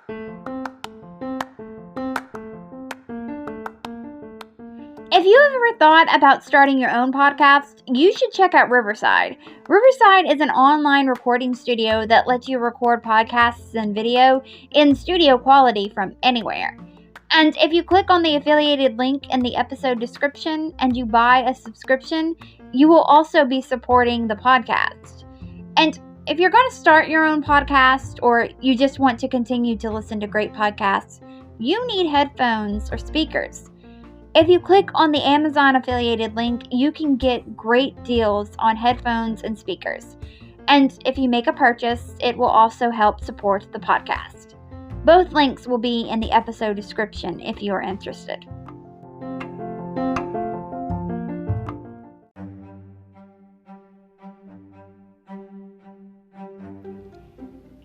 If you have ever thought about starting your own podcast, you should check out Riverside. Riverside is an online recording studio that lets you record podcasts and video in studio quality from anywhere. And if you click on the affiliated link in the episode description and you buy a subscription, you will also be supporting the podcast. And if you're going to start your own podcast or you just want to continue to listen to great podcasts, you need headphones or speakers. If you click on the Amazon affiliated link, you can get great deals on headphones and speakers. And if you make a purchase, it will also help support the podcast. Both links will be in the episode description if you are interested.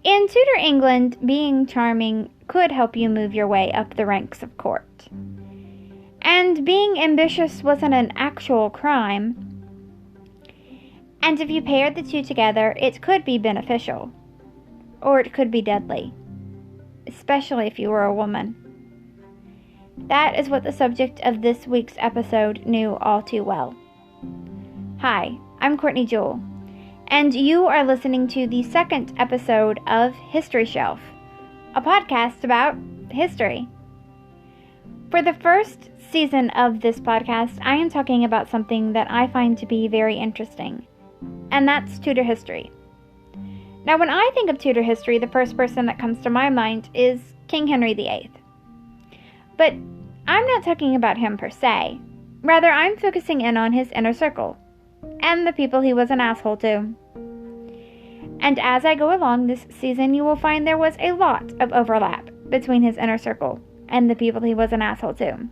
In Tudor England, being charming could help you move your way up the ranks of court. And being ambitious wasn't an actual crime. And if you paired the two together, it could be beneficial. Or it could be deadly. Especially if you were a woman. That is what the subject of this week's episode knew all too well. Hi, I'm Courtney Jewell, and you are listening to the second episode of History Shelf, a podcast about history. For the first season of this podcast, I am talking about something that I find to be very interesting, and that's Tudor history. Now, when I think of Tudor history, the first person that comes to my mind is King Henry VIII. But I'm not talking about him per se. Rather, I'm focusing in on his inner circle, and the people he was an asshole to. And as I go along this season, you will find there was a lot of overlap between his inner circle and the people he was an asshole to.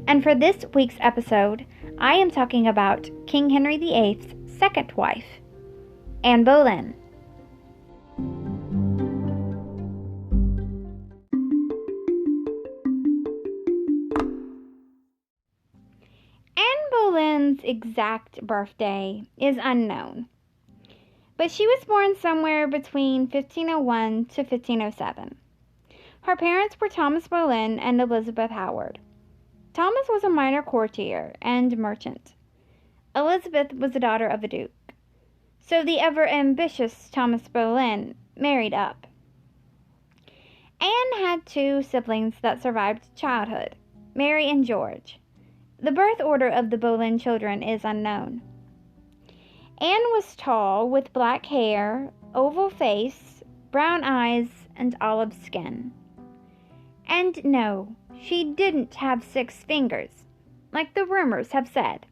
And for this week's episode, I am talking about King Henry VIII's second wife, Anne Boleyn. Anne Boleyn's exact birthday is unknown, but she was born somewhere between 1501 to 1507. Her parents were Thomas Boleyn and Elizabeth Howard. Thomas was a minor courtier and merchant. Elizabeth was the daughter of a duke. So the ever-ambitious Thomas Boleyn married up. Anne had two siblings that survived childhood, Mary and George. The birth order of the Boleyn children is unknown. Anne was tall, with black hair, oval face, brown eyes, and olive skin. And no, she didn't have 6 fingers, like the rumors have said.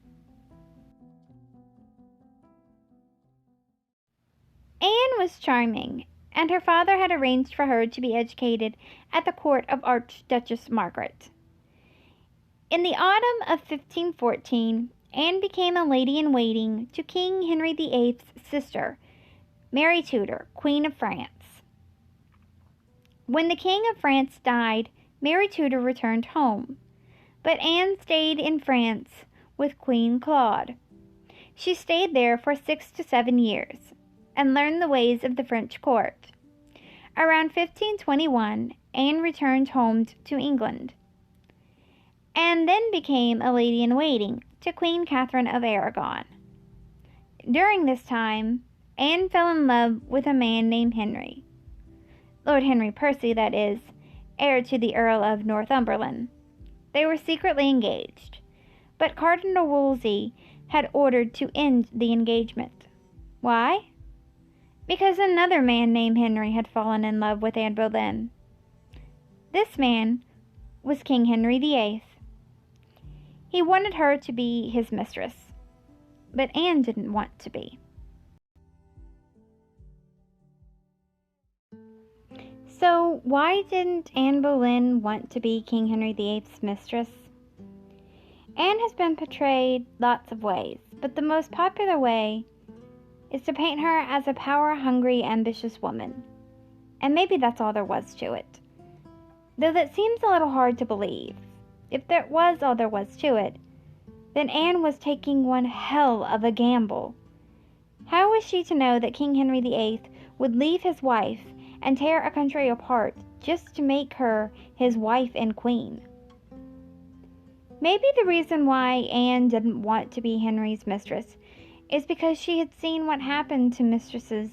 Anne was charming, and her father had arranged for her to be educated at the court of Archduchess Margaret. In the autumn of 1514, Anne became a lady-in-waiting to King Henry VIII's sister, Mary Tudor, Queen of France. When the King of France died, Mary Tudor returned home, but Anne stayed in France with Queen Claude. She stayed there for 6 to 7 years and learned the ways of the French court. Around 1521, Anne returned home to England, and then became a lady-in-waiting to Queen Katherine of Aragon. During this time, Anne fell in love with a man named Henry. Lord Henry Percy, that is, heir to the Earl of Northumberland. They were secretly engaged, but Cardinal Wolsey had ordered to end the engagement. Why? Because another man named Henry had fallen in love with Anne Boleyn. This man was King Henry VIII. He wanted her to be his mistress, but Anne didn't want to be. So, why didn't Anne Boleyn want to be King Henry VIII's mistress? Anne has been portrayed lots of ways, but the most popular way is to paint her as a power-hungry, ambitious woman. And maybe that's all there was to it. Though that seems a little hard to believe. If that was all there was to it, then Anne was taking one hell of a gamble. How was she to know that King Henry VIII would leave his wife and tear a country apart just to make her his wife and queen. Maybe the reason why Anne didn't want to be Henry's mistress is because she had seen what happened to mistresses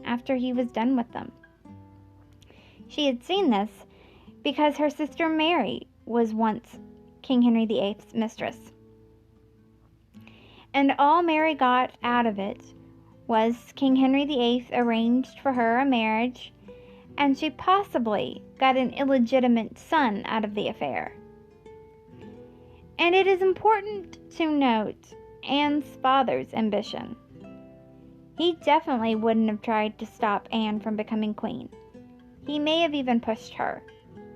after he was done with them. She had seen this because her sister Mary was once King Henry VIII's mistress. And all Mary got out of it was King Henry VIII arranged for her a marriage, and she possibly got an illegitimate son out of the affair. And it is important to note Anne's father's ambition. He definitely wouldn't have tried to stop Anne from becoming queen. He may have even pushed her,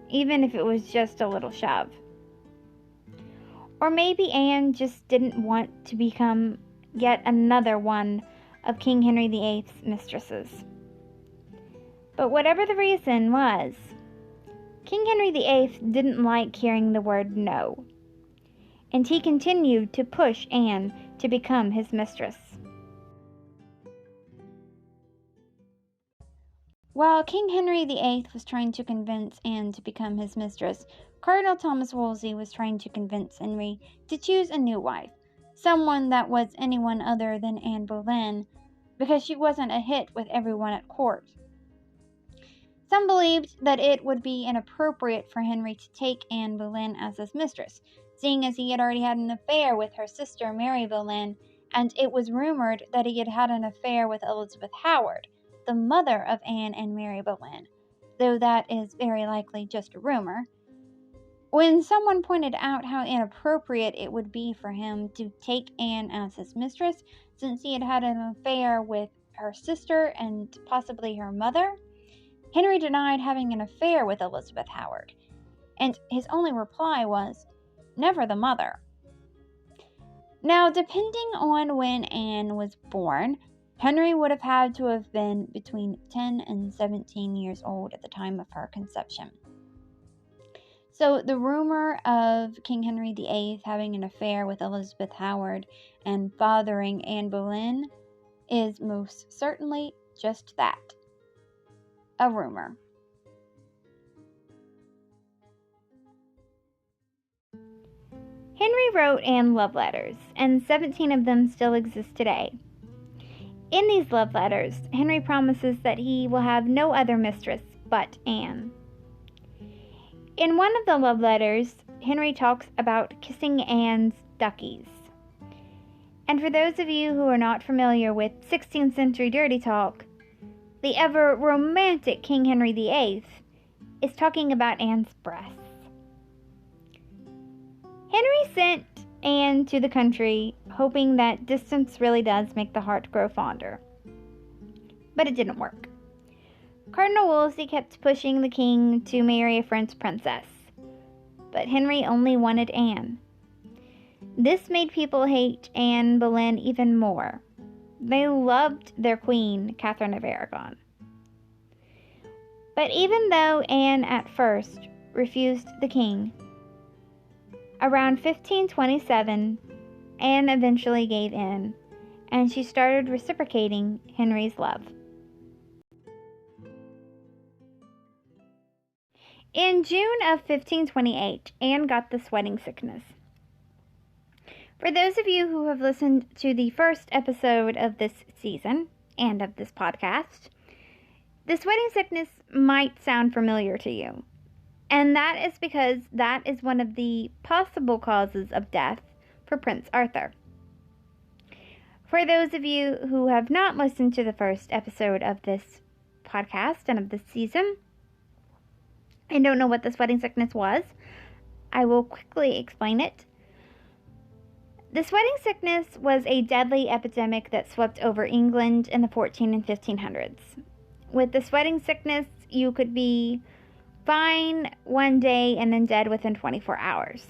even if it was just a little shove. Or maybe Anne just didn't want to become yet another one of King Henry VIII's mistresses. But whatever the reason was, King Henry VIII didn't like hearing the word no, and he continued to push Anne to become his mistress. While King Henry VIII was trying to convince Anne to become his mistress, Cardinal Thomas Wolsey was trying to convince Henry to choose a new wife, someone that was anyone other than Anne Boleyn, because she wasn't a hit with everyone at court. Some believed that it would be inappropriate for Henry to take Anne Boleyn as his mistress, seeing as he had already had an affair with her sister Mary Boleyn, and it was rumored that he had had an affair with Elizabeth Howard, the mother of Anne and Mary Boleyn, though that is very likely just a rumor. When someone pointed out how inappropriate it would be for him to take Anne as his mistress, since he had had an affair with her sister and possibly her mother, Henry denied having an affair with Elizabeth Howard, and his only reply was, "Never the mother." Now, depending on when Anne was born, Henry would have had to have been between 10 and 17 years old at the time of her conception. So the rumor of King Henry VIII having an affair with Elizabeth Howard and fathering Anne Boleyn is most certainly just that, a rumor. Henry wrote Anne love letters, and 17 of them still exist today. In these love letters, Henry promises that he will have no other mistress but Anne. In one of the love letters, Henry talks about kissing Anne's duckies. And for those of you who are not familiar with 16th century dirty talk, the ever romantic King Henry VIII is talking about Anne's breasts. Henry sent Anne to the country, hoping that distance really does make the heart grow fonder. But it didn't work. Cardinal Wolsey kept pushing the king to marry a French princess, but Henry only wanted Anne. This made people hate Anne Boleyn even more. They loved their queen, Katherine of Aragon. But even though Anne at first refused the king, around 1527, Anne eventually gave in, and she started reciprocating Henry's love. In June of 1528, Anne got the sweating sickness. For those of you who have listened to the first episode of this season, and of this podcast, the sweating sickness might sound familiar to you. And that is because that is one of the possible causes of death for Prince Arthur. For those of you who have not listened to the first episode of this podcast and of this season, and don't know what the sweating sickness was, I will quickly explain it. The sweating sickness was a deadly epidemic that swept over England in the 14 and 1500s. With the sweating sickness, you could be fine one day and then dead within 24 hours.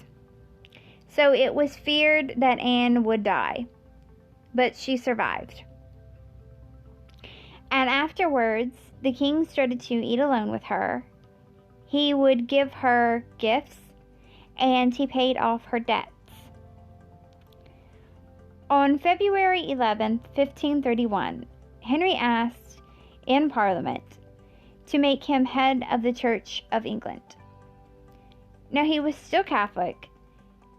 So it was feared that Anne would die, but she survived. And afterwards, the king started to eat alone with her. He would give her gifts, and he paid off her debts. On February 11, 1531, Henry asked in Parliament to make him head of the Church of England. Now, he was still Catholic,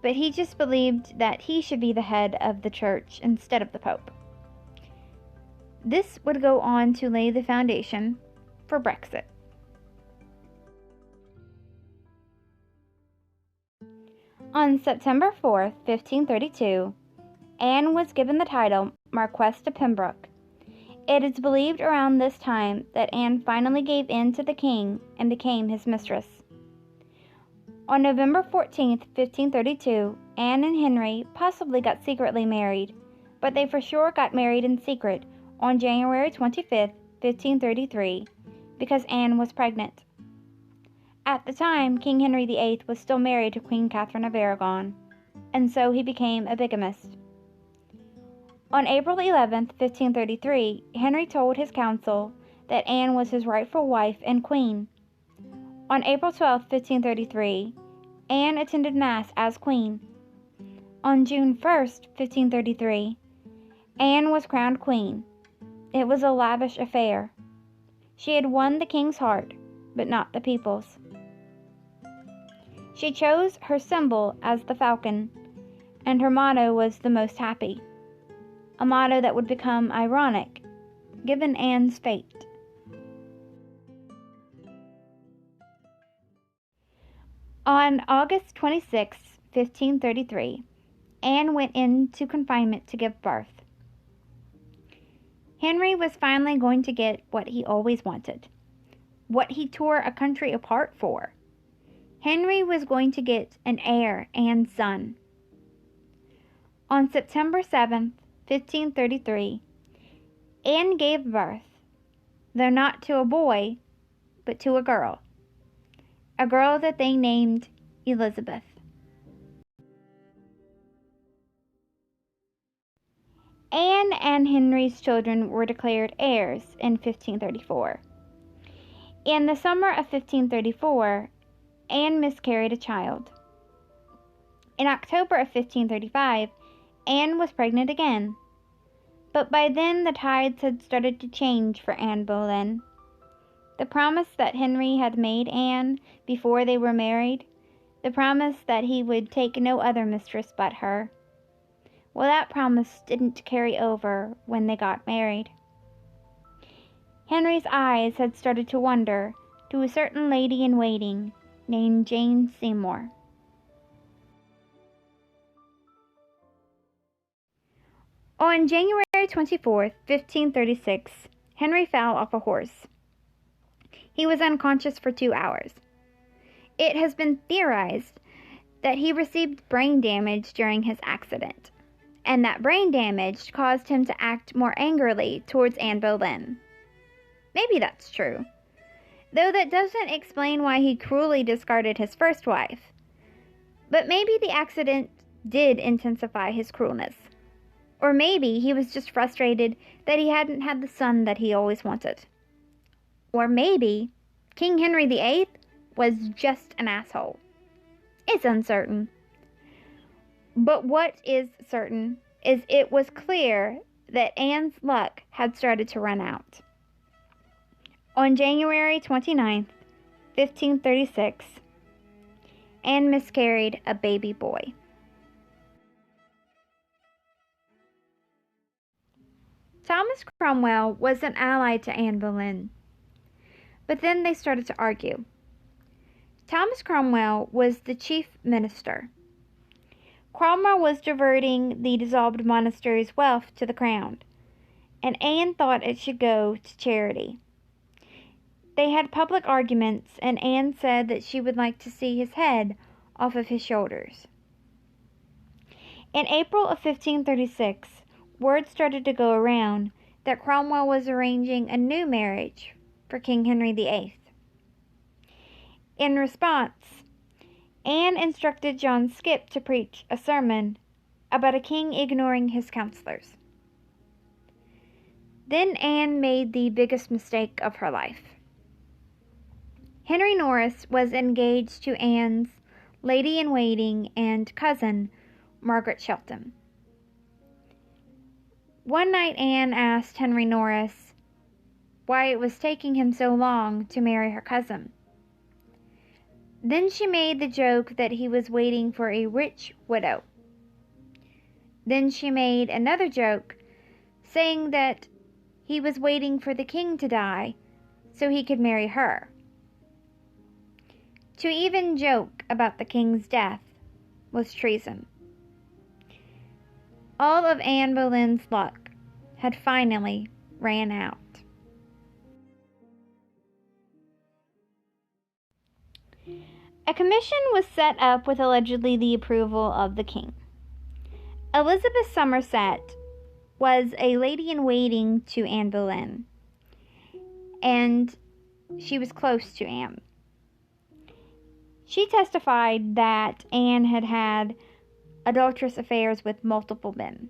but he just believed that he should be the head of the church instead of the Pope. This would go on to lay the foundation for Brexit. On September 4th, 1532, Anne was given the title Marquess of Pembroke. It is believed around this time that Anne finally gave in to the king and became his mistress. On November 14th, 1532, Anne and Henry possibly got secretly married, but they for sure got married in secret on January 25th, 1533, because Anne was pregnant. At the time, King Henry VIII was still married to Queen Katherine of Aragon, and so he became a bigamist. On April 11, 1533, Henry told his council that Anne was his rightful wife and queen. On April 12, 1533, Anne attended Mass as queen. On June 1, 1533, Anne was crowned queen. It was a lavish affair. She had won the king's heart, but not the people's. She chose her symbol as the falcon, and her motto was "the most happy," a motto that would become ironic, given Anne's fate. On August 26, 1533, Anne went into confinement to give birth. Henry was finally going to get what he always wanted, what he tore a country apart for. Henry was going to get an heir and son. On September 7, 1533, Anne gave birth, though not to a boy, but to a girl that they named Elizabeth. Anne and Henry's children were declared heirs in 1534. In the summer of 1534, Anne miscarried a child. In October of 1535, Anne was pregnant again. But by then the tides had started to change for Anne Boleyn. The promise that Henry had made Anne before they were married, the promise that he would take no other mistress but her, well, that promise didn't carry over when they got married. Henry's eyes had started to wander to a certain lady-in-waiting named Jane Seymour. On January 24, 1536, Henry fell off a horse. He was unconscious for 2 hours. It has been theorized that he received brain damage during his accident, and that brain damage caused him to act more angrily towards Anne Boleyn. Maybe that's true, though that doesn't explain why he cruelly discarded his first wife. But maybe the accident did intensify his cruelness. Or maybe he was just frustrated that he hadn't had the son that he always wanted. Or maybe King Henry VIII was just an asshole. It's uncertain. But what is certain is it was clear that Anne's luck had started to run out. On January 29, 1536, Anne miscarried a baby boy. Thomas Cromwell was an ally to Anne Boleyn, but then they started to argue. Thomas Cromwell was the chief minister. Cromwell was diverting the dissolved monastery's wealth to the crown, and Anne thought it should go to charity. They had public arguments, and Anne said that she would like to see his head off of his shoulders. In April of 1536, word started to go around that Cromwell was arranging a new marriage for King Henry VIII. In response, Anne instructed John Skipp to preach a sermon about a king ignoring his counselors. Then Anne made the biggest mistake of her life. Henry Norris was engaged to Anne's lady-in-waiting and cousin, Margaret Shelton. One night Anne asked Henry Norris, why it was taking him so long to marry her cousin. Then she made the joke that he was waiting for a rich widow. Then she made another joke, saying that he was waiting for the king to die so he could marry her. To even joke about the king's death was treason. All of Anne Boleyn's luck had finally ran out. A commission was set up with allegedly the approval of the king. Elizabeth Somerset was a lady-in-waiting to Anne Boleyn, and she was close to Anne. She testified that Anne had had adulterous affairs with multiple men.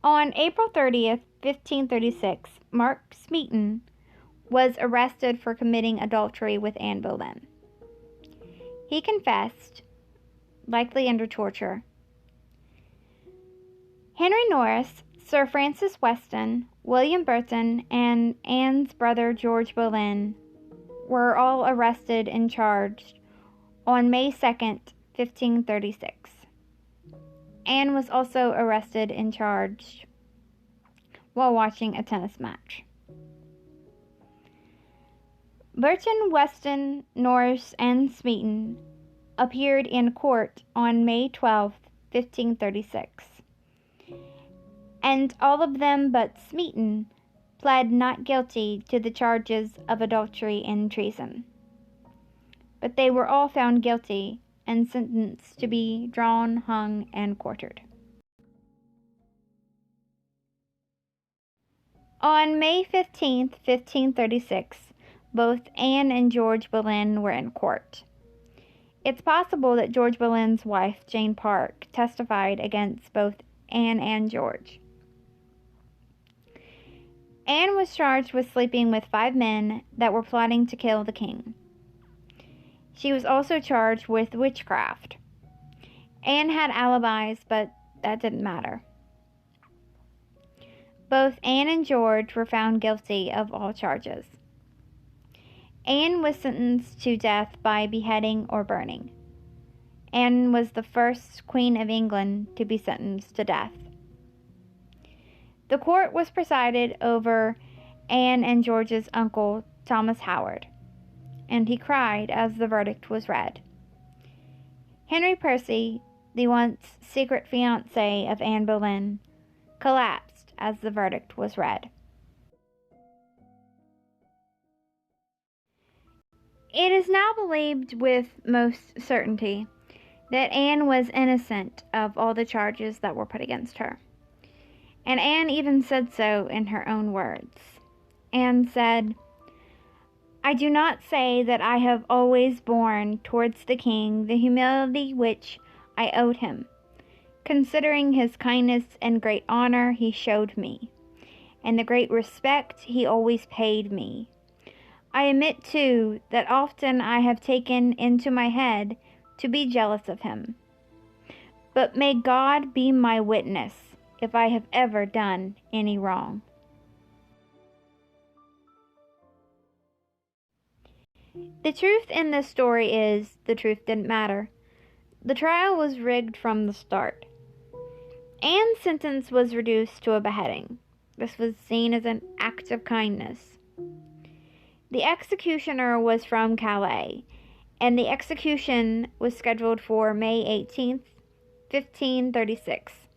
On April 30th, 1536, Mark Smeaton was arrested for committing adultery with Anne Boleyn. He confessed, likely under torture. Henry Norris, Sir Francis Weston, William Burton, and Anne's brother George Boleyn were all arrested and charged on May 2nd, 1536. Anne was also arrested and charged while watching a tennis match. Burton, Weston, Norris, and Smeaton appeared in court on May 12, 1536, and all of them but Smeaton pled not guilty to the charges of adultery and treason. But they were all found guilty and sentenced to be drawn, hung, and quartered. On May 15, 1536, both Anne and George Boleyn were in court. It's possible that George Boleyn's wife, Jane Park, testified against both Anne and George. Anne was charged with sleeping with 5 men that were plotting to kill the king. She was also charged with witchcraft. Anne had alibis, but that didn't matter. Both Anne and George were found guilty of all charges. Anne was sentenced to death by beheading or burning. Anne was the first Queen of England to be sentenced to death. The court was presided over Anne and George's uncle, Thomas Howard, and he cried as the verdict was read. Henry Percy, the once secret fiancé of Anne Boleyn, collapsed as the verdict was read. It is now believed with most certainty that Anne was innocent of all the charges that were put against her. And Anne even said so in her own words. Anne said, "I do not say that I have always borne towards the king the humility which I owed him, considering his kindness and great honor he showed me, and the great respect he always paid me. I admit, too, that often I have taken into my head to be jealous of him. But may God be my witness if I have ever done any wrong." The truth in this story is, the truth didn't matter. The trial was rigged from the start. Anne's sentence was reduced to a beheading. This was seen as an act of kindness. The executioner was from Calais, and the execution was scheduled for May 18th, 1536.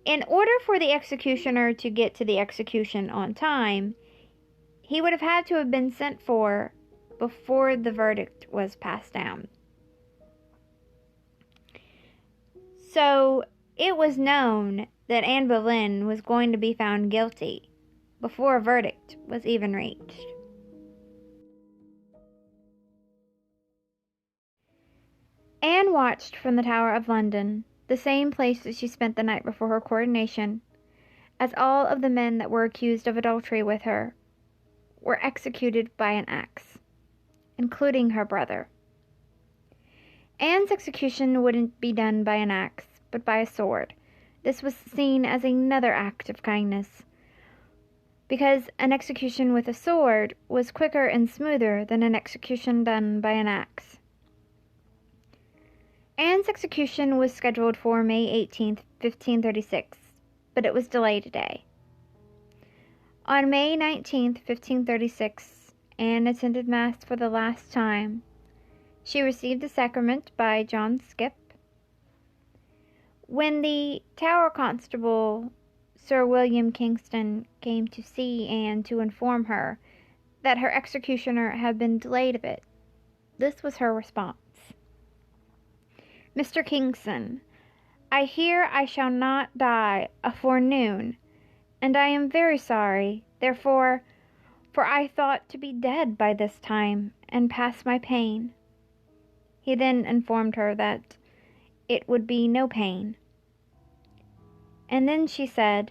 In order for the executioner to get to the execution on time, he would have had to have been sent for before the verdict was passed down. So it was known that Anne Boleyn was going to be found guilty before a verdict was even reached. Anne watched from the Tower of London, the same place that she spent the night before her coronation, as all of the men that were accused of adultery with her were executed by an axe, including her brother. Anne's execution wouldn't be done by an axe, but by a sword. This was seen as another act of kindness. because an execution with a sword was quicker and smoother than an execution done by an axe. Anne's execution was scheduled for May 18, 1536, but it was delayed a day. On May 19, 1536, Anne attended Mass for the last time. She received the sacrament by John Skip. When the Tower Constable, Sir William Kingston, came to see Anne to inform her that her executioner had been delayed a bit, this was her response. "Mr. Kingston, I hear I shall not die afore noon, and I am very sorry, therefore, for I thought to be dead by this time, and past my pain." He then informed her that it would be no pain. And then she said,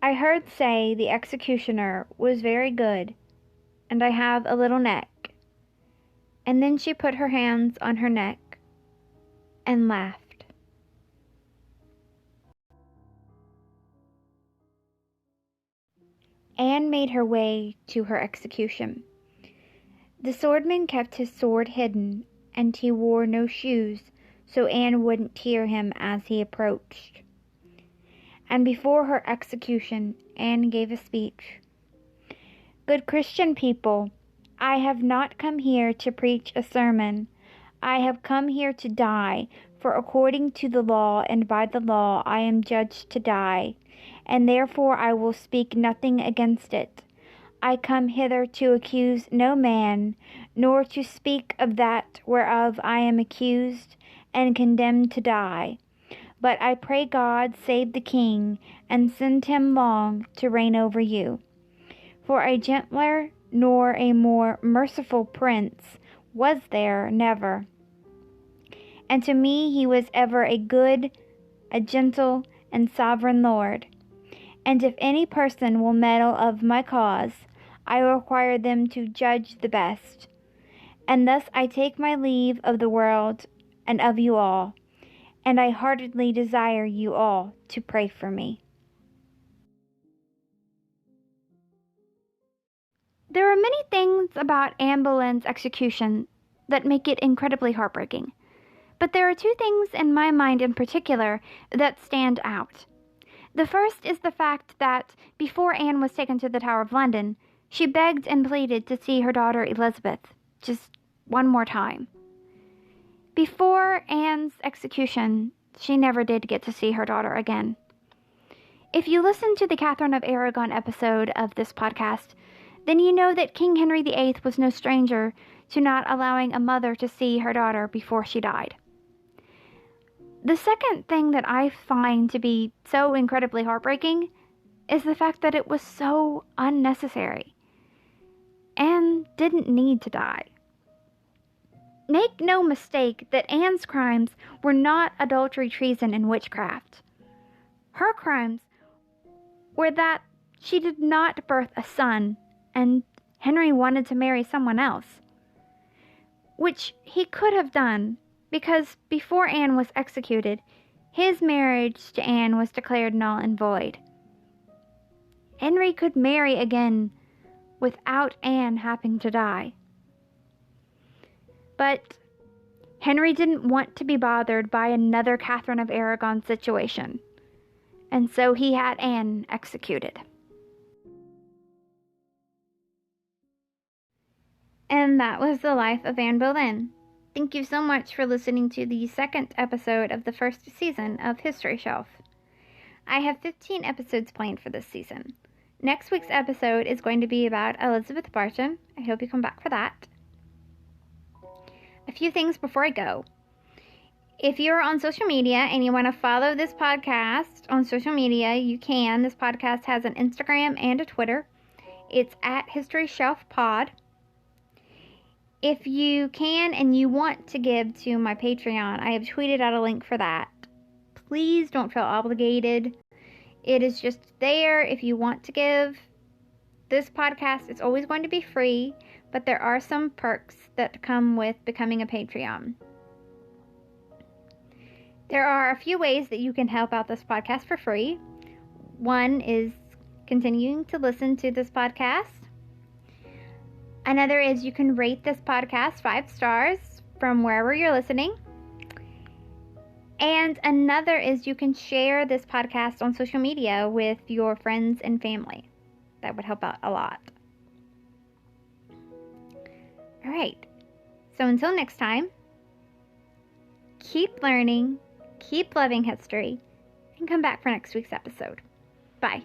"I heard say the executioner was very good, and I have a little neck." And then she put her hands on her neck and laughed. Anne made her way to her execution. The swordman kept his sword hidden, and he wore no shoes, so Anne wouldn't hear him as he approached. And before her execution, Anne gave a speech. "Good Christian people, I have not come here to preach a sermon. I have come here to die, for according to the law and by the law I am judged to die, and therefore I will speak nothing against it. I come hither to accuse no man, nor to speak of that whereof I am accused and condemned to die. But I pray God save the King, and send him long to reign over you. For a gentler nor a more merciful prince was there never. And to me he was ever a good, a gentle, and sovereign Lord. And if any person will meddle of my cause, I require them to judge the best. And thus I take my leave of the world and of you all, and I heartily desire you all to pray for me." There are many things about Anne Boleyn's execution that make it incredibly heartbreaking, but there are two things in my mind in particular that stand out. The first is the fact that before Anne was taken to the Tower of London, she begged and pleaded to see her daughter Elizabeth just one more time. Before Anne's execution, she never did get to see her daughter again. If you listen to the Katherine of Aragon episode of this podcast, then you know that King Henry VIII was no stranger to not allowing a mother to see her daughter before she died. The second thing that I find to be so incredibly heartbreaking is the fact that it was so unnecessary. Anne didn't need to die. Make no mistake that Anne's crimes were not adultery, treason, and witchcraft. Her crimes were that she did not birth a son, and Henry wanted to marry someone else, which he could have done because before Anne was executed, his marriage to Anne was declared null and void. Henry could marry again without Anne having to die. But Henry didn't want to be bothered by another Katherine of Aragon situation, and so he had Anne executed. And that was the life of Anne Boleyn. Thank you so much for listening to the second episode of the first season of History Shelf. I have 15 episodes planned for this season. Next week's episode is going to be about Elizabeth Barton. I hope you come back for that. A few things before I go. If you're on social media and you want to follow this podcast on social media, you can. This podcast has an Instagram and a Twitter. It's at History Shelf Pod. If you can and you want to give to my Patreon, I have tweeted out a link for that. Please don't feel obligated. It is just there if you want to give. This podcast is always going to be free, but there are some perks that come with becoming a Patreon. There are a few ways that you can help out this podcast for free. One is continuing to listen to this podcast. Another is you can rate this podcast 5 stars from wherever you're listening. And another is you can share this podcast on social media with your friends and family. That would help out a lot. All right. So until next time, keep learning, keep loving history, and come back for next week's episode. Bye.